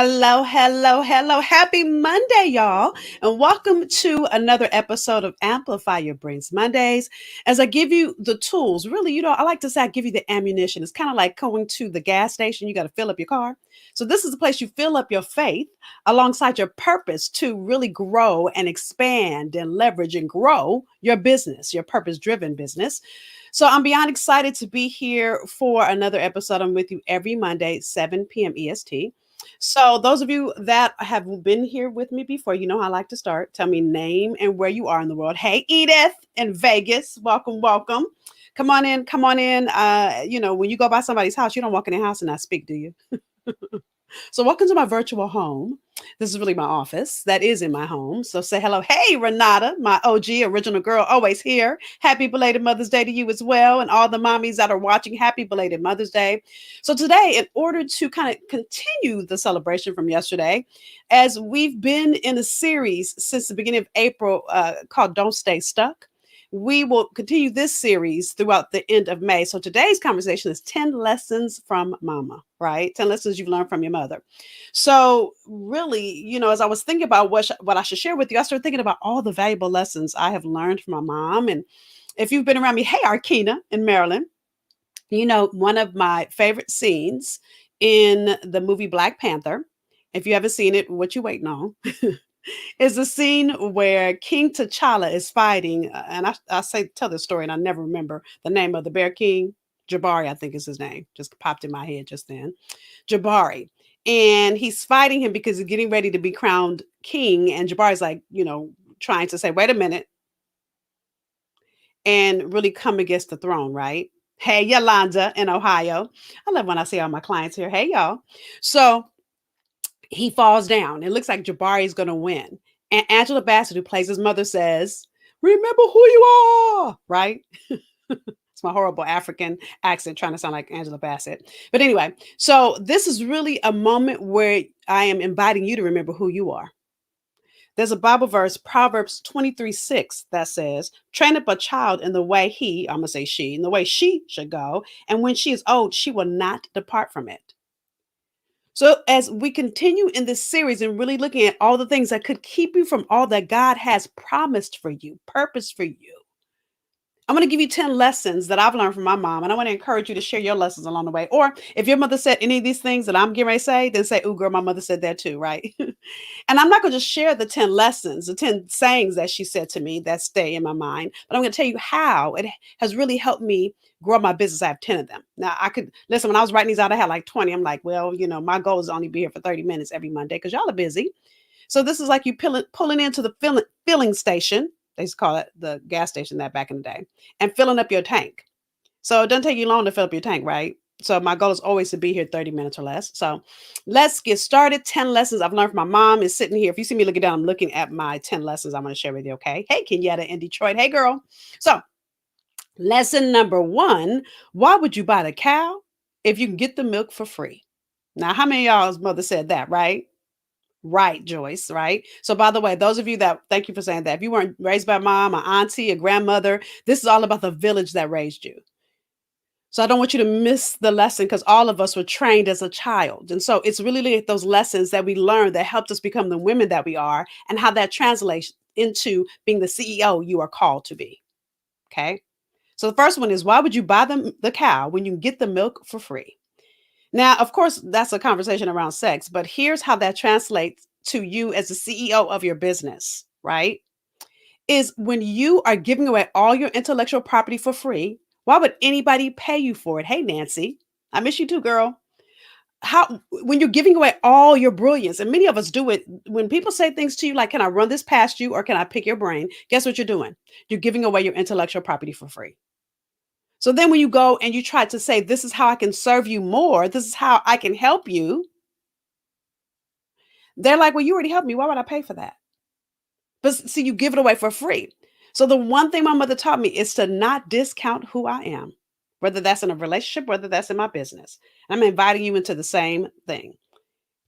Hello, hello, hello. Happy Monday, y'all. And welcome to another episode of Amplify Your Brilliance Mondays. As I give you the tools, really, I like to say I give you the ammunition. It's kind of like going to the gas station. You got to fill up your car. So, this is the place you fill up your faith alongside your purpose to really grow and expand and leverage and grow your business, your purpose driven business. So, I'm beyond excited to be here for another episode. I'm with you every Monday, 7 p.m. EST. So, those of you that have been here with me before, you know how I like to start. Tell me name and where you are in the world. Hey, Edith in Vegas, welcome, welcome. Come on in, come on in. When you go by somebody's house, you don't walk in their house and not speak, do you? So, welcome to my virtual home. This is really my office that is in my home. So, say hello. Hey, Renata, my OG original girl, always here. Happy belated Mother's Day to you as well. And all the mommies that are watching, happy belated Mother's Day. So, today, in order to kind of continue the celebration from yesterday, as we've been in a series since the beginning of April called Don't Stay Stuck. We will continue this series throughout the end of May. So today's conversation is 10 lessons from Mama, right? 10 lessons you've learned from your mother. So really, as I was thinking about what I should share with you, I started thinking about all the valuable lessons I have learned from my mom. And if you've been around me, hey, Arkina in Maryland, one of my favorite scenes in the movie Black Panther, if you haven't seen it, what you waiting on? Is a scene where King T'Challa is fighting, and I say tell this story, and I never remember the name of the Bear King. Jabari, I think is his name. Just popped in my head just then. Jabari, and he's fighting him because he's getting ready to be crowned king, and Jabari's like, trying to say, "Wait a minute," and really come against the throne, right? Hey, Yolanda in Ohio. I love when I see all my clients here. Hey, y'all. So he falls down. It looks like Jabari is going to win. And Angela Bassett, who plays his mother, says, "Remember who you are," right? It's my horrible African accent trying to sound like Angela Bassett. But anyway, so this is really a moment where I am inviting you to remember who you are. There's a Bible verse, Proverbs 23:6, that says, "Train up a child in the way I'm going to say she, in the way she should go. And when she is old, she will not depart from it." So, as we continue in this series and really looking at all the things that could keep you from all that God has promised for you, purpose for you, I'm going to give you 10 lessons that I've learned from my mom. And I want to encourage you to share your lessons along the way. Or if your mother said any of these things that I'm getting ready to say, then say, "Ooh, girl, my mother said that too," right? And I'm not going to just share the 10 lessons, the 10 sayings that she said to me that stay in my mind, but I'm going to tell you how it has really helped me grow my business. I have 10 of them. Now, I could listen, when I was writing these out, I had like 20. I'm like, well, my goal is to only be here for 30 minutes every Monday because y'all are busy. So this is like you pulling into the filling station. They used to call it the gas station that back in the day, and filling up your tank. So it doesn't take you long to fill up your tank, right? So my goal is always to be here 30 minutes or less. So let's get started. 10 lessons I've learned from my mom is sitting here. If you see me looking down, I'm looking at my 10 lessons I'm going to share with you. Okay. Hey, Kenyatta in Detroit. Hey, girl. So lesson number one, why would you buy the cow if you can get the milk for free? Now, how many of y'all's mother said that, right? Right, Joyce, right? So, by the way, those of you that thank you for saying that. If you weren't raised by mom, or auntie, a grandmother, this is all about the village that raised you. So I don't want you to miss the lesson because all of us were trained as a child. And so it's really like those lessons that we learned that helped us become the women that we are and how that translates into being the CEO you are called to be. Okay. So the first one is, why would you buy the cow when you can get the milk for free? Now, of course, that's a conversation around sex, but here's how that translates to you as the CEO of your business, right? Is when you are giving away all your intellectual property for free, why would anybody pay you for it? Hey, Nancy, I miss you too, girl. How, when you're giving away all your brilliance, and many of us do it, when people say things to you like, "Can I run this past you or can I pick your brain?" Guess what you're doing? You're giving away your intellectual property for free. So then when you go and you try to say, "This is how I can serve you more, this is how I can help you," they're like, "Well, you already helped me. Why would I pay for that?" But see, you give it away for free. So the one thing my mother taught me is to not discount who I am, whether that's in a relationship, whether that's in my business. I'm inviting you into the same thing.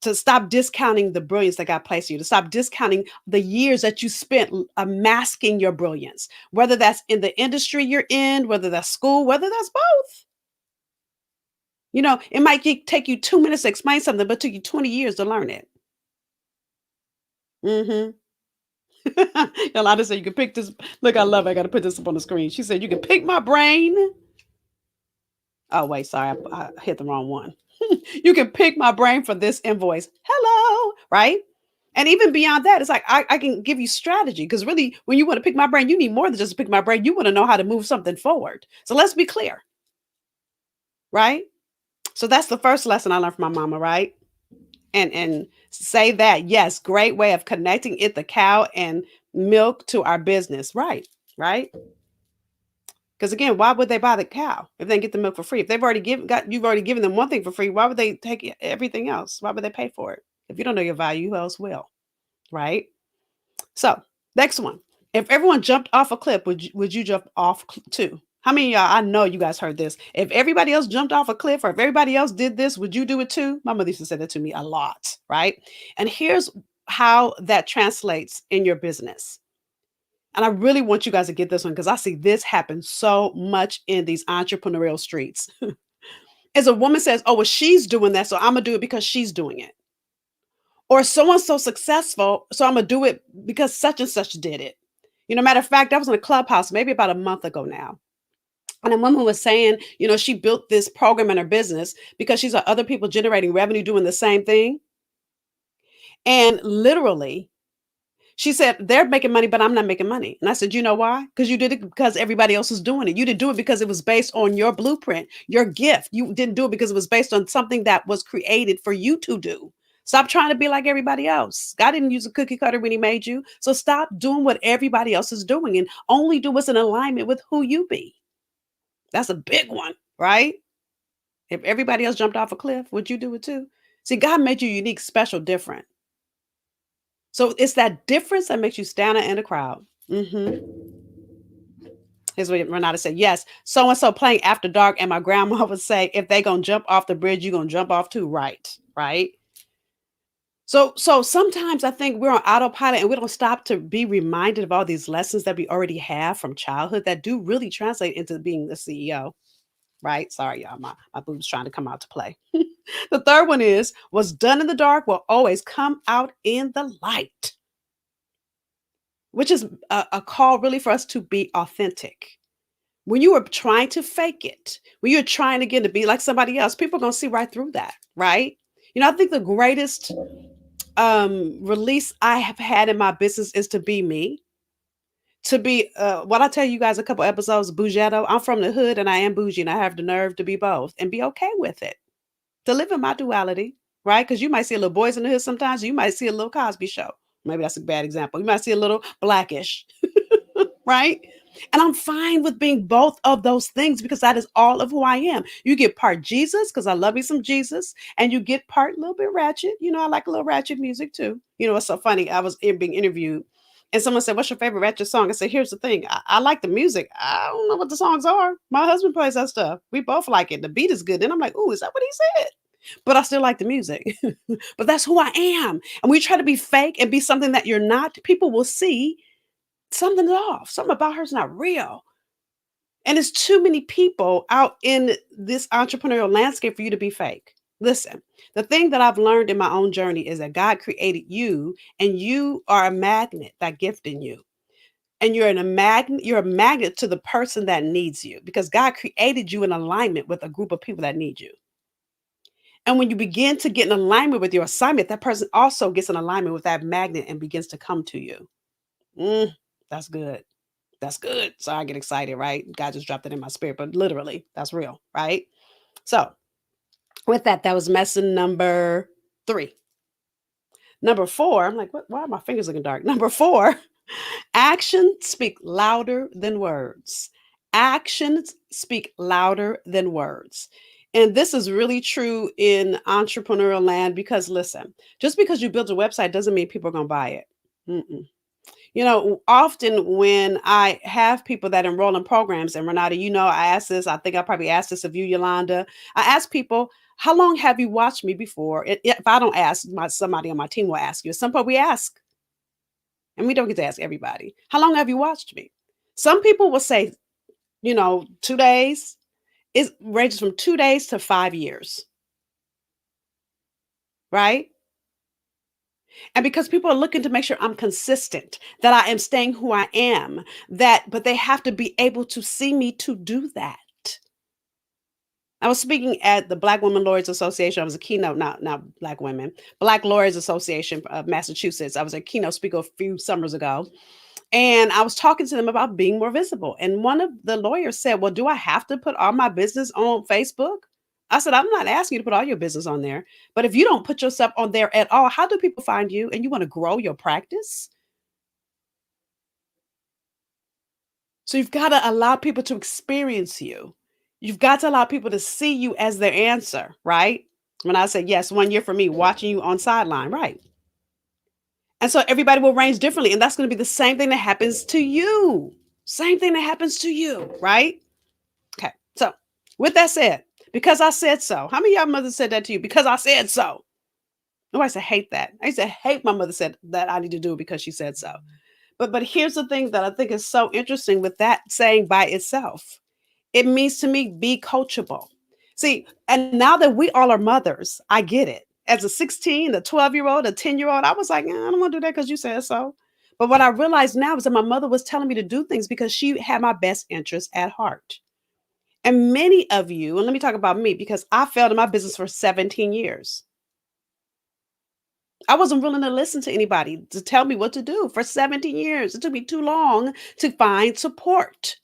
To stop discounting the brilliance that God placed in you, to stop discounting the years that you spent masking your brilliance, whether that's in the industry you're in, whether that's school, whether that's both. It might take you 2 minutes to explain something, but took you 20 years to learn it. Hmm. Yolanda said you can pick this. Look, I love it. I got to put this up on the screen. She said you can pick my brain. Oh, wait, sorry. I hit the wrong one. You can pick my brain for this invoice. Hello, right? And even beyond that, it's like I can give you strategy because really, when you want to pick my brain, you need more than just to pick my brain. You want to know how to move something forward. So let's be clear, right? So that's the first lesson I learned from my mama, right? And say that, yes, great way of connecting it, the cow and milk to our business, right? Right? Because again, why would they buy the cow if they can get the milk for free? If you've already given them one thing for free, why would they take everything else? Why would they pay for it? If you don't know your value, who else will? Right? So, next one. If everyone jumped off a cliff, would you jump off too? How many of y'all? I know you guys heard this. If everybody else jumped off a cliff, or if everybody else did this, would you do it too? My mother used to say that to me a lot, right? And here's how that translates in your business. And I really want you guys to get this one because I see this happen so much in these entrepreneurial streets. As a woman says, "Oh, well, she's doing that, so I'm gonna do it because she's doing it." Or someone's so successful, so I'm gonna do it because such and such did it. Matter of fact, I was in a clubhouse maybe about a month ago now. And a woman was saying, she built this program in her business because she saw other people generating revenue doing the same thing. And literally, she said, they're making money, but I'm not making money. And I said, you know why? Because you did it because everybody else was doing it. You didn't do it because it was based on your blueprint, your gift. You didn't do it because it was based on something that was created for you to do. Stop trying to be like everybody else. God didn't use a cookie cutter when he made you. So stop doing what everybody else is doing and only do what's in alignment with who you be. That's a big one, right? If everybody else jumped off a cliff, would you do it too? See, God made you unique, special, different. So it's that difference that makes you stand out in the crowd. Here's what Renata said. Yes, so and so playing after dark, and my grandma would say, if they gonna jump off the bridge, you gonna jump off too, right? Right. So sometimes I think we're on autopilot and we don't stop to be reminded of all these lessons that we already have from childhood that do really translate into being the CEO. Right? Sorry, y'all. My boob's trying to come out to play. The third one is what's done in the dark will always come out in the light, which is a call really for us to be authentic. When you are trying to fake it, when you're trying again to be like somebody else, people are going to see right through that, right? I think the greatest release I have had in my business is to be me. To be what I tell you guys a couple episodes, Bougetto. I'm from the hood and I am bougie and I have the nerve to be both and be okay with it. To live in my duality, right? Because you might see a little boys in the hood sometimes. You might see a little Cosby show. Maybe that's a bad example. You might see a little blackish, right? And I'm fine with being both of those things because that is all of who I am. You get part Jesus because I love me some Jesus, and you get part a little bit ratchet. I like a little ratchet music too. It's so funny. I was being interviewed, and someone said, "What's your favorite ratchet song?" I said, "Here's the thing. I like the music. I don't know what the songs are. My husband plays that stuff. We both like it. The beat is good." And I'm like, "Ooh, is that what he said?" But I still like the music. But that's who I am. And we try to be fake and be something that you're not. People will see something's off. Something about her's not real. And it's too many people out in this entrepreneurial landscape for you to be fake. Listen, the thing that I've learned in my own journey is that God created you and you are a magnet, that gift in you. And you're a magnet to the person that needs you because God created you in alignment with a group of people that need you. And when you begin to get in alignment with your assignment, that person also gets in alignment with that magnet and begins to come to you. Mm, that's good. That's good. So I get excited, right? God just dropped it in my spirit, but literally, that's real, right? So with that, that was lesson number 3. Number 4, I'm like, what? Why are my fingers looking dark? Number 4, actions speak louder than words. Actions speak louder than words. And this is really true in entrepreneurial land because listen, just because you build a website doesn't mean people are going to buy it. Mm-mm. Often when I have people that enroll in programs, and Renata, I ask this, I think I probably asked this of you, Yolanda. I ask people, how long have you watched me before? If I don't ask, somebody on my team will ask you. At some point we ask, and we don't get to ask everybody. How long have you watched me? Some people will say, 2 days. It ranges from 2 days to 5 years, right? And because people are looking to make sure I'm consistent, that I am staying who I am, that but they have to be able to see me to do that. I was speaking at the Black Women Lawyers Association. I was a keynote, not Black women, Black Lawyers Association of Massachusetts. I was a keynote speaker a few summers ago, and I was talking to them about being more visible. And one of the lawyers said, "Well, do I have to put all my business on Facebook?" I said, "I'm not asking you to put all your business on there, but if you don't put yourself on there at all, how do people find you? And you want to grow your practice? So you've got to allow people to experience you. You've got to allow people to see you as their answer, right?" When I say yes, 1 year for me, watching you on sideline, right? And so everybody will range differently. And that's going to be the same thing that happens to you. Same thing that happens to you, right? Okay. So with that said, because I said so. How many of y'all mothers said that to you? Because I said so. Oh, I used to hate that. I used to hate my mother said that I need to do it because she said so. But here's the thing that I think is so interesting with that saying by itself. It means to me be coachable. See, and now that we all are mothers, I get it. As a 16, a 12-year-old, a 10-year-old, I was like, I don't want to do that because you said so. But what I realize now is that my mother was telling me to do things because she had my best interest at heart. And many of you, and let me talk about me because I failed in my business for 17 years. I wasn't willing to listen to anybody to tell me what to do for 17 years. It took me too long to find support.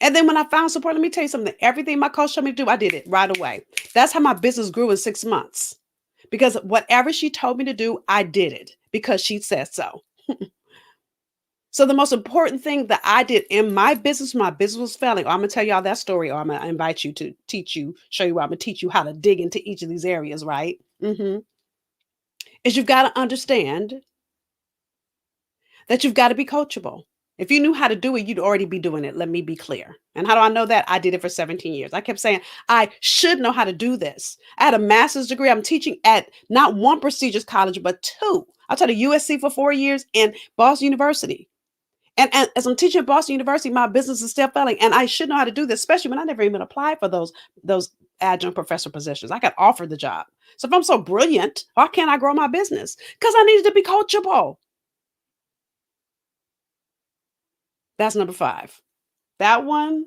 And then when I found support, let me tell you something. Everything my coach told me to do, I did it right away. That's how my business grew in 6 months. Because whatever she told me to do, I did it because she said so. So the most important thing that I did in my business was failing. I'm gonna tell y'all that story, or I'm gonna invite you to teach you, show you where I'm gonna teach you how to dig into each of these areas, right? Is you've got to understand that you've got to be coachable. If you knew how to do it, you'd already be doing it. Let me be clear. And how do I know that? I did it for 17 years. I kept saying, I should know how to do this. I had a master's degree. I'm teaching at not one prestigious college, but two. I taught at USC for 4 years and Boston University. And as I'm teaching at Boston University, my business is still failing. And I should know how to do this, especially when I never even applied for those adjunct professor positions. I got offered the job. So if I'm so brilliant, why can't I grow my business? Because I needed to be coachable. That's number 5. That one,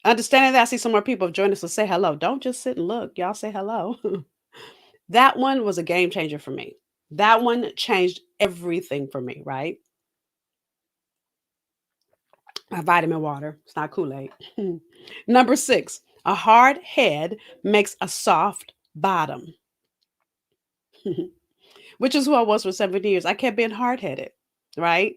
understanding that I see some more people have joined us to say hello. Don't just sit and look. Y'all say hello. That one was a game changer for me. That one changed everything for me, right? My vitamin water. It's not Kool-Aid. Number 6, a hard head makes a soft bottom, which is who I was for 17 years. I kept being hard-headed, right?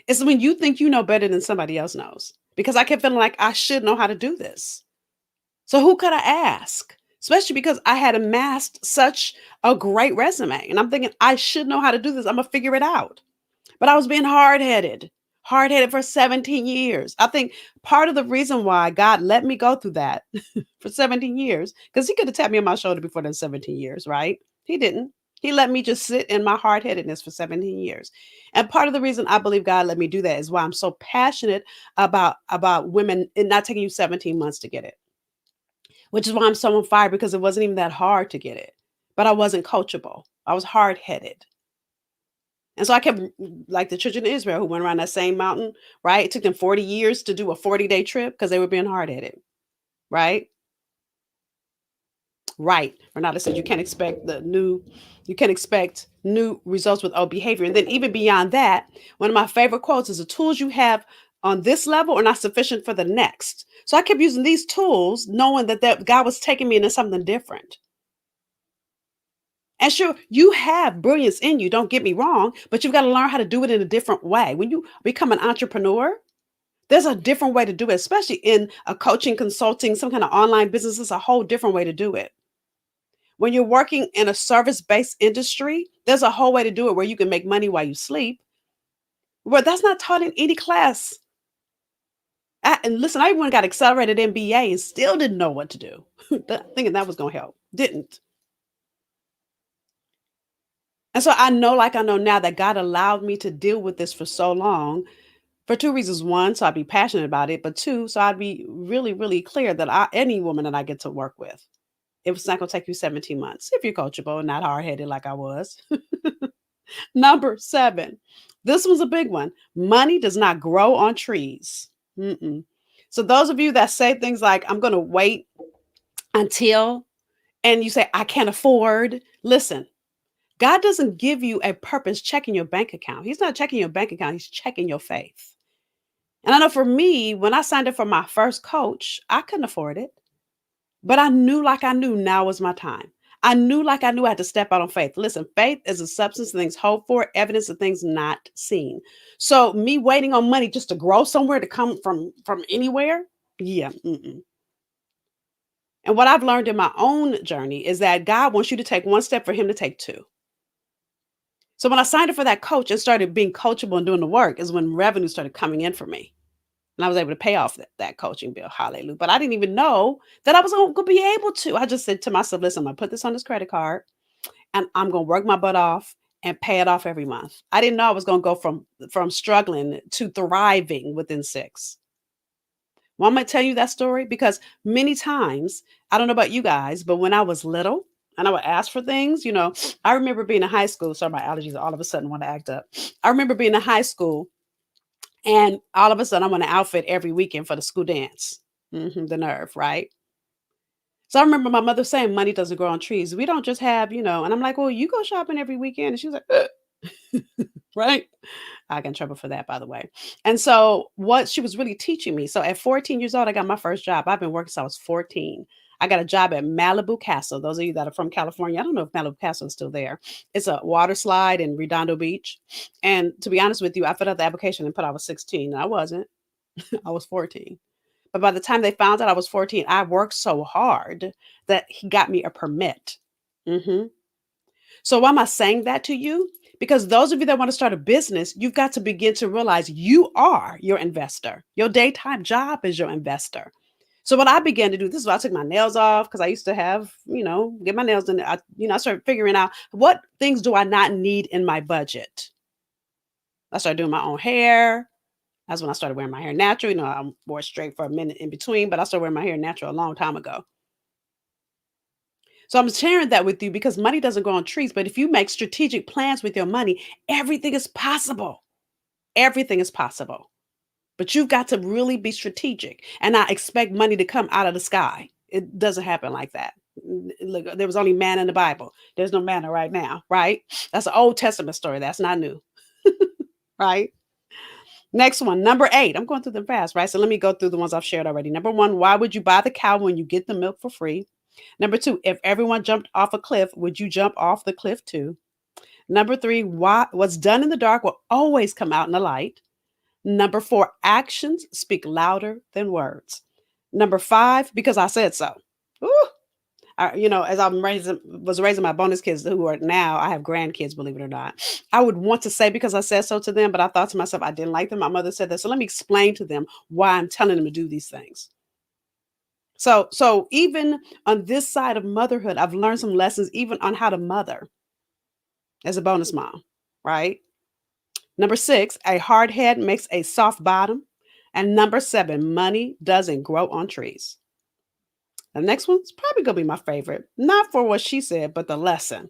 It's when you think you know better than somebody else knows because I kept feeling like I should know how to do this. So who could I ask? Especially because I had amassed such a great resume. And I'm thinking, I should know how to do this. I'm going to figure it out. But I was being hard headed for 17 years. I think part of the reason why God let me go through that for 17 years, because He could have tapped me on my shoulder before that 17 years, right? He didn't. He let me just sit in my hard headedness for 17 years. And part of the reason I believe God let me do that is why I'm so passionate about women and not taking you 17 months to get it, which is why I'm so on fire because it wasn't even that hard to get it. But I wasn't coachable. I was hard headed. And so I kept like the children of Israel who went around that same mountain, right? It took them 40 years to do a 40-day trip because they were being hard headed, right? Right. Renata said you can't expect new results with old behavior. And then even beyond that, one of my favorite quotes is the tools you have on this level are not sufficient for the next. So I kept using these tools, knowing that God was taking me into something different. And sure, you have brilliance in you, don't get me wrong, but you've got to learn how to do it in a different way. When you become an entrepreneur, there's a different way to do it, especially in a coaching, consulting, some kind of online business. It's a whole different way to do it. When you're working in a service-based industry, there's a whole way to do it where you can make money while you sleep. Well, that's not taught in any class. And listen, I even got accelerated MBA and still didn't know what to do. Thinking that was going to help. Didn't. And so I know, like I know now, that God allowed me to deal with this for so long, for two reasons. One, so I'd be passionate about it, but two, so I'd be really, really clear that any woman that I get to work with, it's not going to take you 17 months if you're coachable and not hard headed like I was. Number seven, this was a big one. Money does not grow on trees. Mm-mm. So, those of you that say things like, I'm going to wait until, and you say, I can't afford, listen, God doesn't give you a purpose checking your bank account. He's not checking your bank account, He's checking your faith. And I know for me, when I signed up for my first coach, I couldn't afford it. But I knew, like I knew, now was my time. I knew, like I knew, I had to step out on faith. Listen, faith is a substance of things hoped for, evidence of things not seen. So me waiting on money just to grow somewhere to come from anywhere, yeah. Mm-mm. And what I've learned in my own journey is that God wants you to take one step for Him to take two. So when I signed up for that coach and started being coachable and doing the work, is when revenue started coming in for me. And I was able to pay off that coaching bill. Hallelujah. But I didn't even know that I was going to be able to. I just said to myself, listen, I'm going to put this on this credit card and I'm going to work my butt off and pay it off every month. I didn't know I was going to go from struggling to thriving within 6. Well, I'm going to tell you that story because many times, I don't know about you guys, but when I was little and I would ask for things, I remember being in high school. Sorry, my allergies all of a sudden want to act up. I remember being in high school and all of a sudden, I'm on an outfit every weekend for the school dance. The nerve, right? So I remember my mother saying, money doesn't grow on trees. We don't just have, and I'm like, well, you go shopping every weekend. And she was like, right? I got in trouble for that, by the way. And so what she was really teaching me. So at 14 years old, I got my first job. I've been working since I was 14. I got a job at Malibu Castle. Those of you that are from California, I don't know if Malibu Castle is still there. It's a water slide in Redondo Beach. And to be honest with you, I filled out the application and put I was 16. And I wasn't. I was 14. But by the time they found out I was 14, I worked so hard that he got me a permit. hmm So why am I saying that to you? Because those of you that want to start a business, you've got to begin to realize you are your investor. Your daytime job is your investor. So what I began to do, this is why I took my nails off because I used to have, get my nails done. I started figuring out what things do I not need in my budget. I started doing my own hair. That's when I started wearing my hair natural. I wore straight for a minute in between, but I started wearing my hair natural a long time ago. So I'm sharing that with you because money doesn't grow on trees. But if you make strategic plans with your money, everything is possible. Everything is possible. But you've got to really be strategic and not expect money to come out of the sky. It doesn't happen like that. Look, there was only manna in the Bible. There's no manna right now, right? That's an Old Testament story. That's not new, right? Next one, number 8. I'm going through them fast, right? So let me go through the ones I've shared already. Number 1, why would you buy the cow when you get the milk for free? Number 2, if everyone jumped off a cliff, would you jump off the cliff too? Number 3, what's done in the dark will always come out in the light. Number 4, actions speak louder than words. Number 5, because I said so. Ooh, as was raising my bonus kids who are now, I have grandkids, believe it or not. I would want to say because I said so to them, but I thought to myself, I didn't like them. My mother said that. So let me explain to them why I'm telling them to do these things. So even on this side of motherhood, I've learned some lessons even on how to mother as a bonus mom, right? Number 6, a hard head makes a soft bottom. And number 7, money doesn't grow on trees. The next one's probably gonna be my favorite. Not for what she said, but the lesson.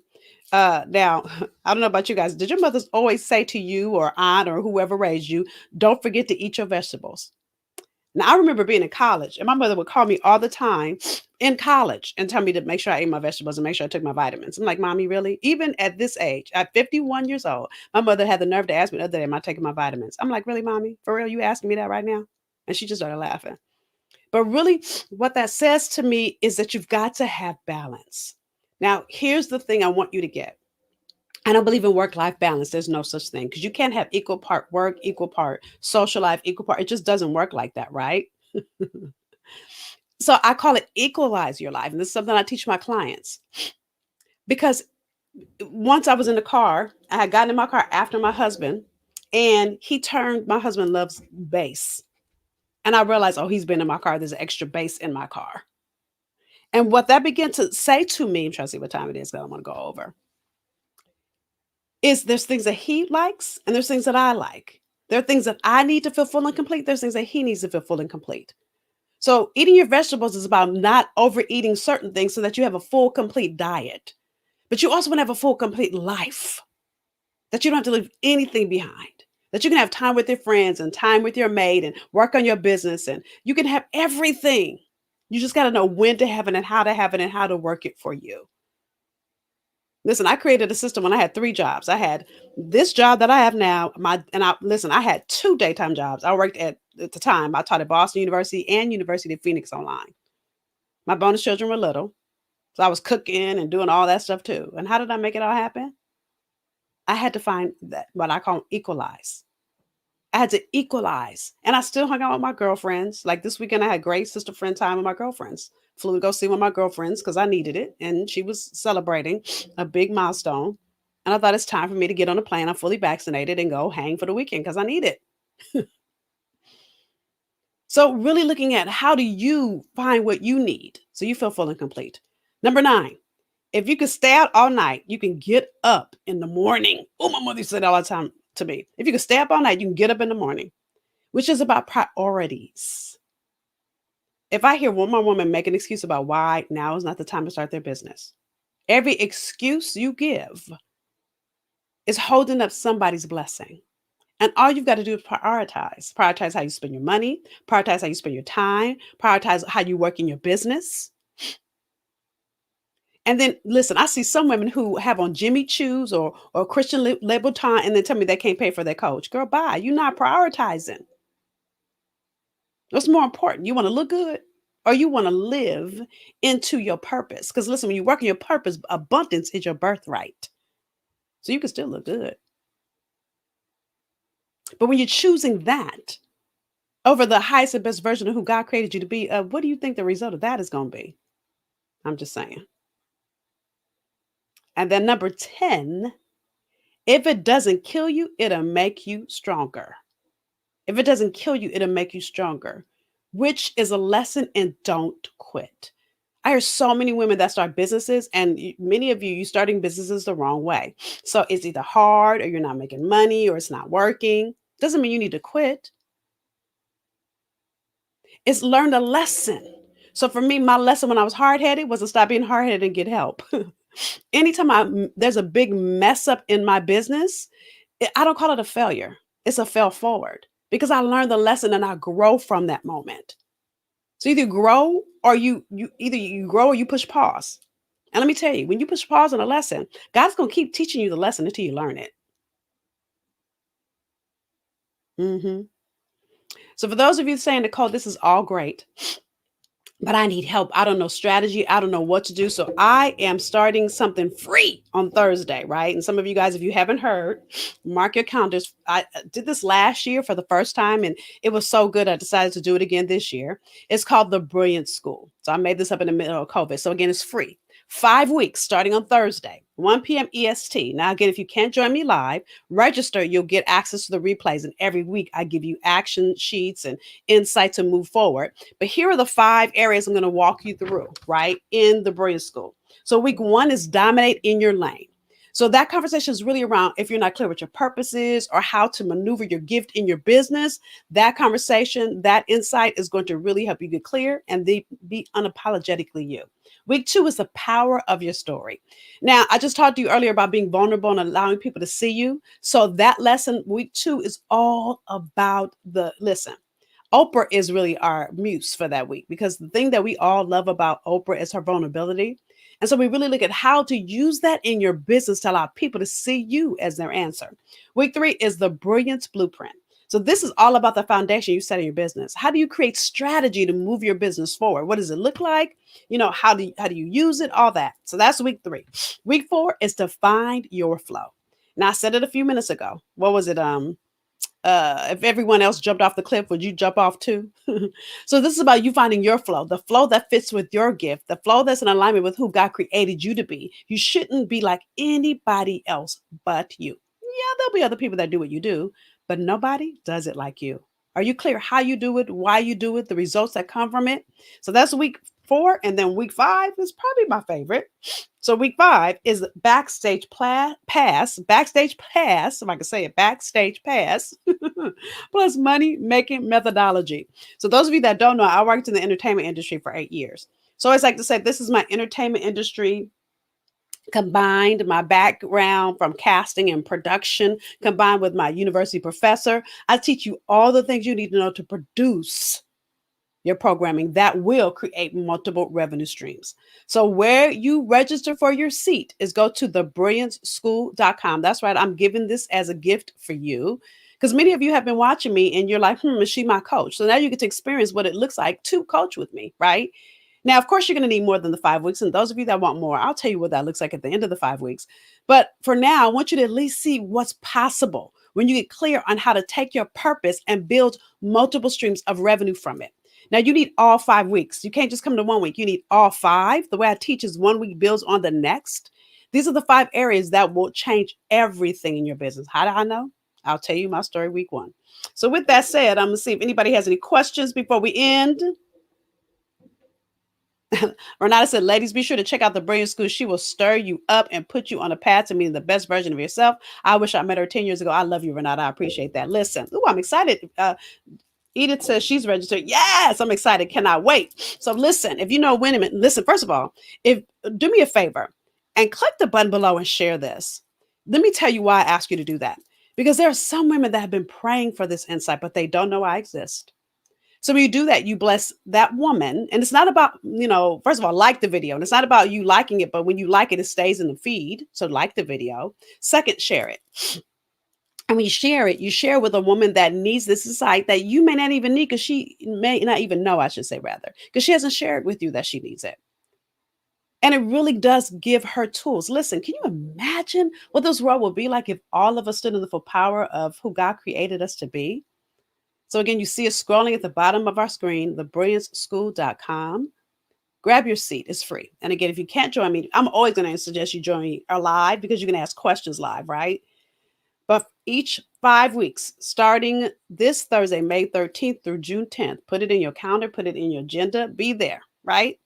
Now, I don't know about you guys. Did your mothers always say to you or aunt or whoever raised you, don't forget to eat your vegetables? Now, I remember being in college, and my mother would call me all the time in college and tell me to make sure I ate my vegetables and make sure I took my vitamins. I'm like, Mommy, really? Even at this age, at 51 years old, my mother had the nerve to ask me the other day, am I taking my vitamins? I'm like, really, Mommy? For real? You asking me that right now? And she just started laughing. But really, what that says to me is that you've got to have balance. Now, here's the thing I want you to get. I don't believe in work-life balance. There's no such thing because you can't have equal part work, equal part social life, equal part. It just doesn't work like that, right? So I call it equalize your life. And this is something I teach my clients because once I was in the car, I had gotten in my car after my husband and my husband loves bass. And I realized, oh, he's been in my car. There's an extra bass in my car. And what that began to say to me, I'm trying to see what time it is because I want to go over, is there's things that he likes and there's things that I like. There are things that I need to feel full and complete. There's things that he needs to feel full and complete. So eating your vegetables is about not overeating certain things so that you have a full, complete diet. But you also want to have a full, complete life, that you don't have to leave anything behind, that you can have time with your friends and time with your mate and work on your business, and you can have everything. You just got to know when to have it and how to have it and how to work it for you. Listen, I created a system when I had 3 jobs. I had this job that I have now, I had 2 daytime jobs. I worked at the time, I taught at Boston University and University of Phoenix online. My bonus children were little, so I was cooking and doing all that stuff too. And how did I make it all happen? I had to find that what I call equalize. I had to equalize. And I still hung out with my girlfriends. Like this weekend, I had great sister friend time with my girlfriends. Flew to go see one of my girlfriends because I needed it. And she was celebrating a big milestone. And I thought it's time for me to get on a plane. I'm fully vaccinated and go hang for the weekend because I need it. So, really looking at how do you find what you need so you feel full and complete. Number 9, if you can stay out all night, you can get up in the morning. Oh, my mother said all the time to me, if you can stay up all night, you can get up in the morning, which is about priorities. If I hear one more woman make an excuse about why now is not the time to start their business, every excuse you give is holding up somebody's blessing. And all you've got to do is prioritize. Prioritize how you spend your money, prioritize how you spend your time, prioritize how you work in your business. And then listen, I see some women who have on Jimmy Choos or Christian Louboutin and then tell me they can't pay for their coach. Girl, bye. You're not prioritizing. What's more important? You want to look good or you want to live into your purpose? Because listen, when you work in your purpose, abundance is your birthright. So you can still look good. But when you're choosing that over the highest and best version of who God created you to be, what do you think the result of that is going to be? I'm just saying. And then number 10, if it doesn't kill you, it'll make you stronger. If it doesn't kill you, it'll make you stronger, which is a lesson in don't quit. I hear so many women that start businesses, and many of you, you starting businesses the wrong way. So it's either hard, or you're not making money, or it's not working. Doesn't mean you need to quit. It's learn a lesson. So for me, my lesson when I was hard headed was to stop being hard headed and get help. Anytime there's a big mess up in my business, I don't call it a failure. It's a fail forward because I learned the lesson and I grow from that moment. So either grow or you grow or you push pause. And let me tell you, when you push pause on a lesson, God's gonna keep teaching you the lesson until you learn it. Mhm. So for those of you saying, Nicole, this is all great, but I need help. I don't know strategy. I don't know what to do. So I am starting something free on Thursday, right? And some of you guys, if you haven't heard, mark your calendars. I did this last year for the first time, and it was so good. I decided to do it again this year. It's called the Brilliance School. So I made this up in the middle of COVID. So again, it's free. 5 weeks starting on Thursday, 1 p.m. EST. Now, again, if you can't join me live, register. You'll get access to the replays. And every week I give you action sheets and insight to move forward. But here are the 5 areas I'm going to walk you through, right, in the Brilliant School. So week 1 is dominate in your lane. So that conversation is really around if you're not clear what your purpose is or how to maneuver your gift in your business. That conversation, that insight is going to really help you get clear and be unapologetically you. Week 2 is the power of your story. Now, I just talked to you earlier about being vulnerable and allowing people to see you. So that lesson, week 2, is all about the listen. Oprah is really our muse for that week because the thing that we all love about Oprah is her vulnerability. And so we really look at how to use that in your business to allow people to see you as their answer. Week 3 is the brilliance blueprint. So this is all about the foundation you set in your business. How do you create strategy to move your business forward? What does it look like? How do you use it? All that. So that's week 3. Week 4 is to find your flow. Now I said it a few minutes ago. What was it? If everyone else jumped off the cliff, would you jump off too? So this is about you finding your flow, the flow that fits with your gift, the flow that's in alignment with who God created you to be. You shouldn't be like anybody else but you. Yeah, there'll be other people that do what you do, but nobody does it like you. Are you clear how you do it, why you do it, the results that come from it? So that's week 4, and then week 5 is probably my favorite. So week 5 is backstage pass, if I can say it, backstage pass, plus money making methodology. So those of you that don't know, I worked in the entertainment industry for 8 years. So I always like to say this is my entertainment industry combined, my background from casting and production combined with my university professor. I teach you all the things you need to know to produce your programming that will create multiple revenue streams. So where you register for your seat is go to thebrillianceschool.com. That's right. I'm giving this as a gift for you because many of you have been watching me and you're like, is she my coach? So now you get to experience what it looks like to coach with me, right? Now, of course, you're going to need more than the 5 weeks. And those of you that want more, I'll tell you what that looks like at the end of the 5 weeks. But for now, I want you to at least see what's possible when you get clear on how to take your purpose and build multiple streams of revenue from it. Now, you need all 5 weeks. You can't just come to 1 week. You need all 5. The way I teach is 1 week builds on the next. These are the 5 areas that will change everything in your business. How do I know? I'll tell you my story week 1. So with that said, I'm going to see if anybody has any questions before we end. Renata said, ladies, be sure to check out the Brilliant School. She will stir you up and put you on a path to being the best version of yourself. I wish I met her 10 years ago. I love you, Renata. I appreciate that. Listen, I'm excited. Edith says she's registered. Yes, I'm excited. Cannot wait. So listen, if you know women, listen, first of all, if do me a favor and click the button below and share this. Let me tell you why I ask you to do that. Because there are some women that have been praying for this insight, but they don't know I exist. So when you do that, you bless that woman. And it's not about, first of all, like the video. And it's not about you liking it, but when you like it, it stays in the feed. So like the video. Second, share it. And when you share with a woman that needs this insight that you may not even need because she may not even know, I should say, rather, because she hasn't shared with you that she needs it. And it really does give her tools. Listen, can you imagine what this world would be like if all of us stood in the full power of who God created us to be? So again, you see it scrolling at the bottom of our screen, thebrillianceschool.com. Grab your seat. It's free. And again, if you can't join me, I'm always going to suggest you join me live because you can ask questions live, right? But each 5 weeks, starting this Thursday, May 13th through June 10th, put it in your calendar, put it in your agenda, be there, right?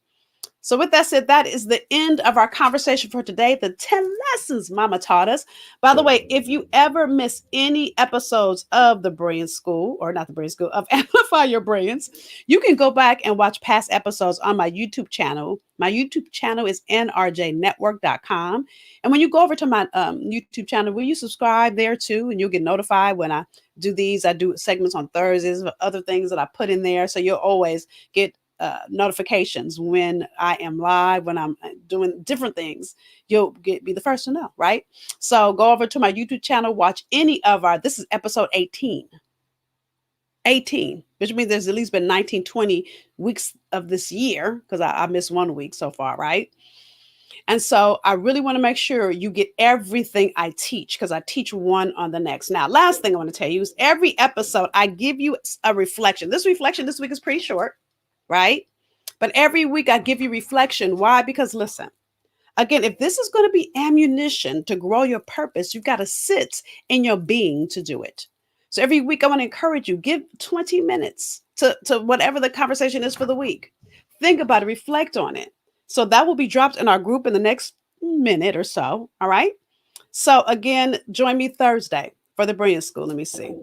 So, with that said, that is the end of our conversation for today. The 10 lessons Mama taught us. By the way, if you ever miss any episodes of the Brilliant School, or not the Brilliant School, of Amplify Your Brilliance, you can go back and watch past episodes on my YouTube channel. My YouTube channel is nrjnetwork.com. And when you go over to my YouTube channel, will you subscribe there too? And you'll get notified when I do these. I do segments on Thursdays, other things that I put in there. So you'll always get notifications when I am live, when I'm doing different things. You'll be the first to know, right? So go over to my YouTube channel, watch any of this is episode 18. 18, which means there's at least been 19, 20 weeks of this year because I missed 1 week so far, right? And so I really want to make sure you get everything I teach because I teach one on the next. Now, last thing I want to tell you is every episode I give you a reflection. This reflection this week is pretty short, right? But every week I give you reflection. Why? Because listen, again, if this is going to be ammunition to grow your purpose, you've got to sit in your being to do it. So every week I want to encourage you, give 20 minutes to whatever the conversation is for the week. Think about it, reflect on it. So that will be dropped in our group in the next minute or so. All right. So again, join me Thursday for the Brilliant School. Let me see.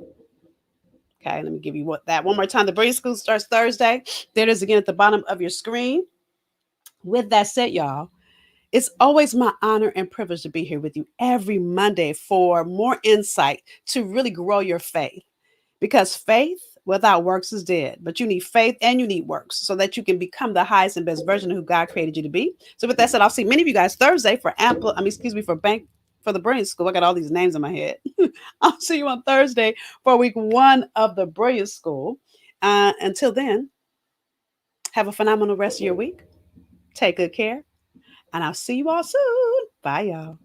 Okay, let me give you that one more time. The Brilliant School starts Thursday. There it is again at the bottom of your screen. With that said, y'all, it's always my honor and privilege to be here with you every Monday for more insight to really grow your faith. Because faith without works is dead. But you need faith and you need works so that you can become the highest and best version of who God created you to be. So with that said, I'll see many of you guys Thursday for for the Brilliant School. I got all these names in my head. I'll see you on Thursday for week 1 of the Brilliant School. Until then, have a phenomenal rest of your week. Take good care. And I'll see you all soon. Bye, y'all.